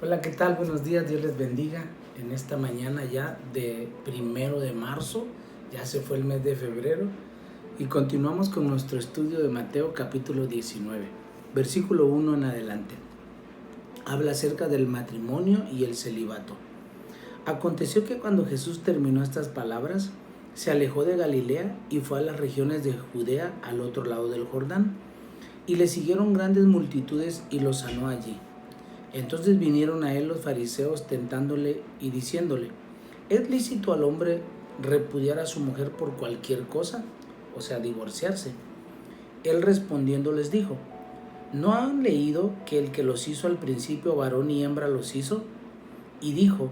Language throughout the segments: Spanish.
Hola, ¿qué tal? Buenos días, Dios les bendiga. En esta mañana ya de 1 de marzo, ya se fue el mes de febrero y continuamos con nuestro estudio de Mateo capítulo 19, versículo 1 en adelante. Habla acerca del matrimonio y el celibato. Aconteció que cuando Jesús terminó estas palabras, se alejó de Galilea y fue a las regiones de Judea al otro lado del Jordán, y le siguieron grandes multitudes y lo sanó allí. Entonces vinieron a él los fariseos tentándole y diciéndole: ¿es lícito al hombre repudiar a su mujer por cualquier cosa? O sea, divorciarse. Él respondiendo les dijo: ¿no han leído que el que los hizo al principio varón y hembra los hizo? Y dijo: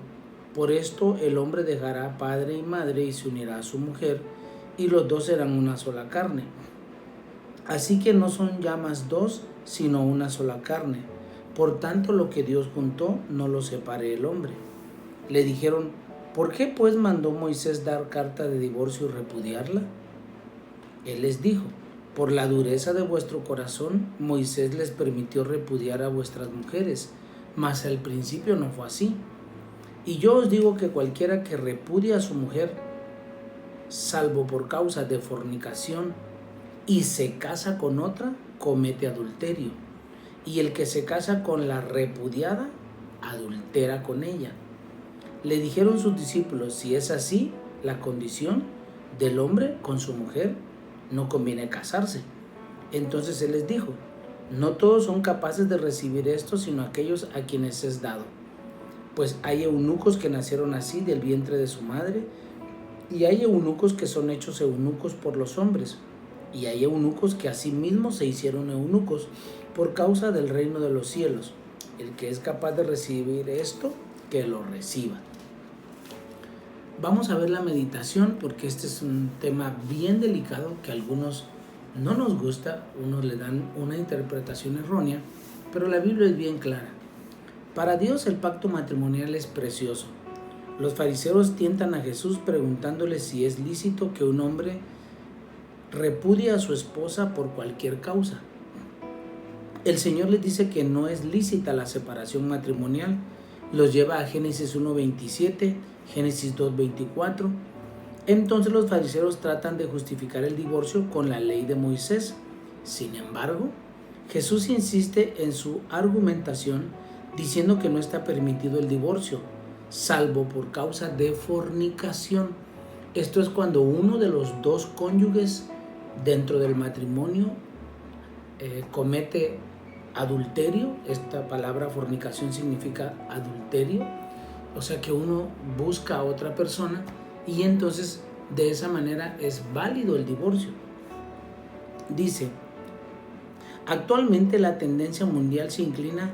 por esto el hombre dejará padre y madre y se unirá a su mujer, y los dos serán una sola carne. Así que no son ya más dos, sino una sola carne. Por tanto, lo que Dios juntó, no lo separe el hombre. Le dijeron: ¿por qué pues mandó Moisés dar carta de divorcio y repudiarla? Él les dijo: por la dureza de vuestro corazón, Moisés les permitió repudiar a vuestras mujeres, mas al principio no fue así. Y yo os digo que cualquiera que repudia a su mujer, salvo por causa de fornicación, y se casa con otra, comete adulterio. Y el que se casa con la repudiada, adultera con ella. Le dijeron sus discípulos: si es así la condición del hombre con su mujer, no conviene casarse. Entonces él les dijo: no todos son capaces de recibir esto, sino aquellos a quienes es dado. Pues hay eunucos que nacieron así del vientre de su madre, y hay eunucos que son hechos eunucos por los hombres, y hay eunucos que asimismo se hicieron eunucos por causa del reino de los cielos. El que es capaz de recibir esto, que lo reciba. Vamos a ver la meditación, porque este es un tema bien delicado que a algunos no nos gusta, unos le dan una interpretación errónea, pero la Biblia es bien clara. Para Dios el pacto matrimonial es precioso. Los fariseos tientan a Jesús preguntándole si es lícito que un hombre repudie a su esposa por cualquier causa. El Señor les dice que no es lícita la separación matrimonial. Los lleva a Génesis 1:27, Génesis 2:24. Entonces los fariseos tratan de justificar el divorcio con la ley de Moisés. Sin embargo, Jesús insiste en su argumentación diciendo que no está permitido el divorcio, salvo por causa de fornicación. Esto es cuando uno de los dos cónyuges dentro del matrimonio comete adulterio. Esta palabra fornicación significa adulterio, o sea que uno busca a otra persona y entonces de esa manera es válido el divorcio. Dice: actualmente la tendencia mundial se inclina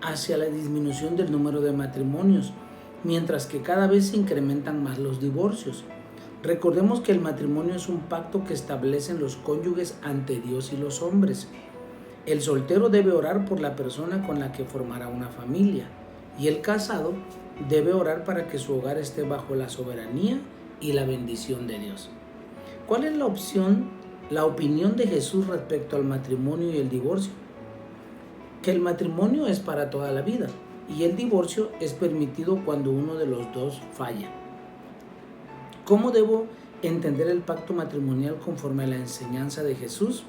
hacia la disminución del número de matrimonios, mientras que cada vez se incrementan más los divorcios. Recordemos que el matrimonio es un pacto que establecen los cónyuges ante Dios y los hombres. El soltero debe orar por la persona con la que formará una familia, y el casado debe orar para que su hogar esté bajo la soberanía y la bendición de Dios. ¿Cuál es la opinión de Jesús respecto al matrimonio y el divorcio? Que el matrimonio es para toda la vida y el divorcio es permitido cuando uno de los dos falla. ¿Cómo debo entender el pacto matrimonial conforme a la enseñanza de Jesús?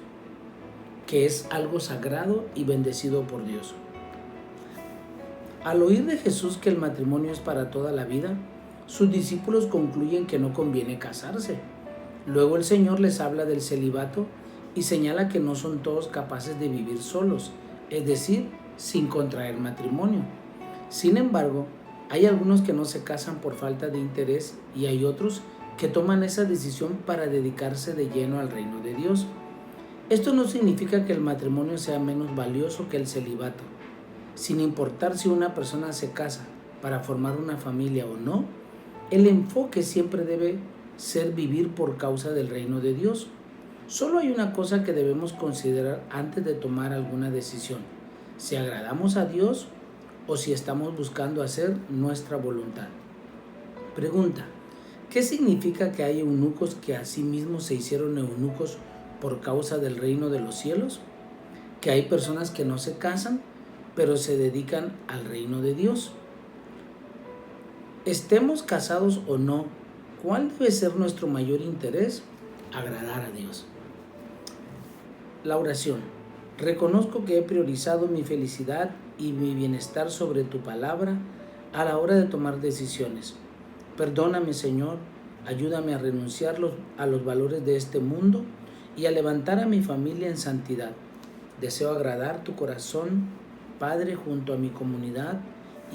Que es algo sagrado y bendecido por Dios. Al oír de Jesús que el matrimonio es para toda la vida, sus discípulos concluyen que no conviene casarse. Luego el Señor les habla del celibato y señala que no son todos capaces de vivir solos, es decir, sin contraer matrimonio. Sin embargo, hay algunos que no se casan por falta de interés y hay otros que toman esa decisión para dedicarse de lleno al reino de Dios. Esto no significa que el matrimonio sea menos valioso que el celibato. Sin importar si una persona se casa para formar una familia o no, el enfoque siempre debe ser vivir por causa del reino de Dios. Solo hay una cosa que debemos considerar antes de tomar alguna decisión: si agradamos a Dios o si estamos buscando hacer nuestra voluntad. Pregunta: ¿qué significa que hay eunucos que asimismo se hicieron eunucos por causa del reino de los cielos? ¿Que hay personas que no se casan pero se dedican al reino de Dios. Estemos casados o no, ¿cuál debe ser nuestro mayor interés? Agradar a Dios. La oración. Reconozco que he priorizado mi felicidad y mi bienestar sobre tu palabra a la hora de tomar decisiones. Perdóname, Señor, ayúdame a renunciar a los valores de este mundo y a levantar a mi familia en santidad. Deseo agradar tu corazón, Padre, junto a mi comunidad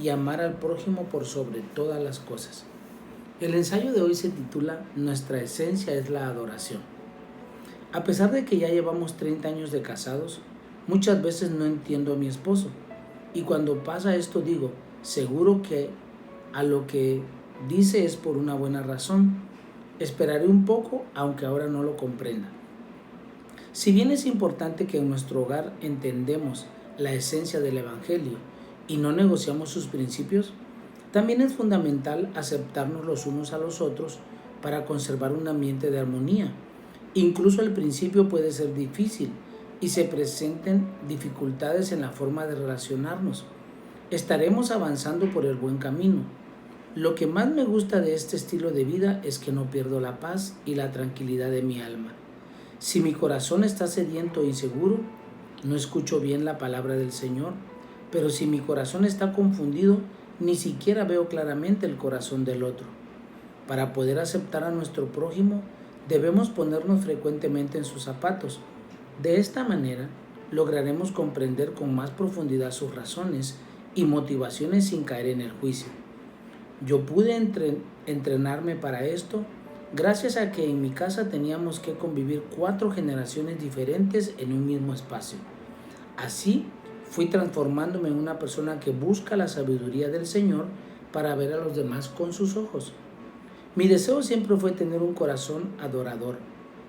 y amar al prójimo por sobre todas las cosas. El ensayo de hoy se titula Nuestra esencia es la adoración. A pesar de que ya llevamos 30 años de casados, muchas veces no entiendo a mi esposo. Y cuando pasa esto digo, seguro que a lo que dice es por una buena razón. Esperaré un poco, aunque ahora no lo comprenda. Si bien es importante que en nuestro hogar entendemos la esencia del Evangelio y no negociamos sus principios, también es fundamental aceptarnos los unos a los otros para conservar un ambiente de armonía. Incluso al principio puede ser difícil y se presenten dificultades en la forma de relacionarnos. Estaremos avanzando por el buen camino. Lo que más me gusta de este estilo de vida es que no pierdo la paz y la tranquilidad de mi alma. Si mi corazón está sediento e inseguro, no escucho bien la palabra del Señor, pero si mi corazón está confundido, ni siquiera veo claramente el corazón del otro. Para poder aceptar a nuestro prójimo, debemos ponernos frecuentemente en sus zapatos. De esta manera, lograremos comprender con más profundidad sus razones y motivaciones sin caer en el juicio. Yo pude entrenarme para esto gracias a que en mi casa teníamos que convivir 4 generaciones diferentes en un mismo espacio. Así, fui transformándome en una persona que busca la sabiduría del Señor para ver a los demás con sus ojos. Mi deseo siempre fue tener un corazón adorador,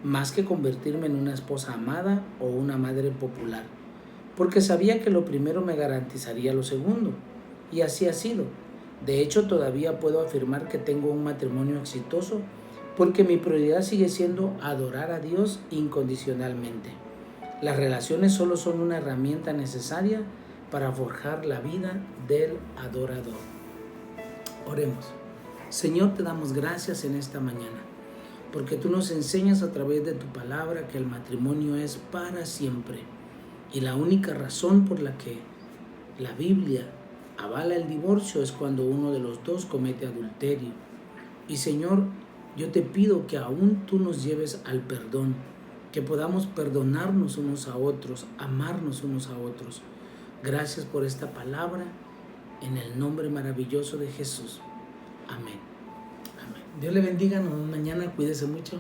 más que convertirme en una esposa amada o una madre popular, porque sabía que lo primero me garantizaría lo segundo, y así ha sido. De hecho, todavía puedo afirmar que tengo un matrimonio exitoso porque mi prioridad sigue siendo adorar a Dios incondicionalmente. Las relaciones solo son una herramienta necesaria para forjar la vida del adorador. Oremos. Señor, te damos gracias en esta mañana, porque tú nos enseñas a través de tu palabra que el matrimonio es para siempre. Y la única razón por la que la Biblia avala el divorcio es cuando uno de los dos comete adulterio. Y Señor, yo te pido que aún tú nos lleves al perdón, que podamos perdonarnos unos a otros, amarnos unos a otros. Gracias por esta palabra, en el nombre maravilloso de Jesús. Amén. Amén. Dios le bendiga, nos vemos mañana, cuídese mucho.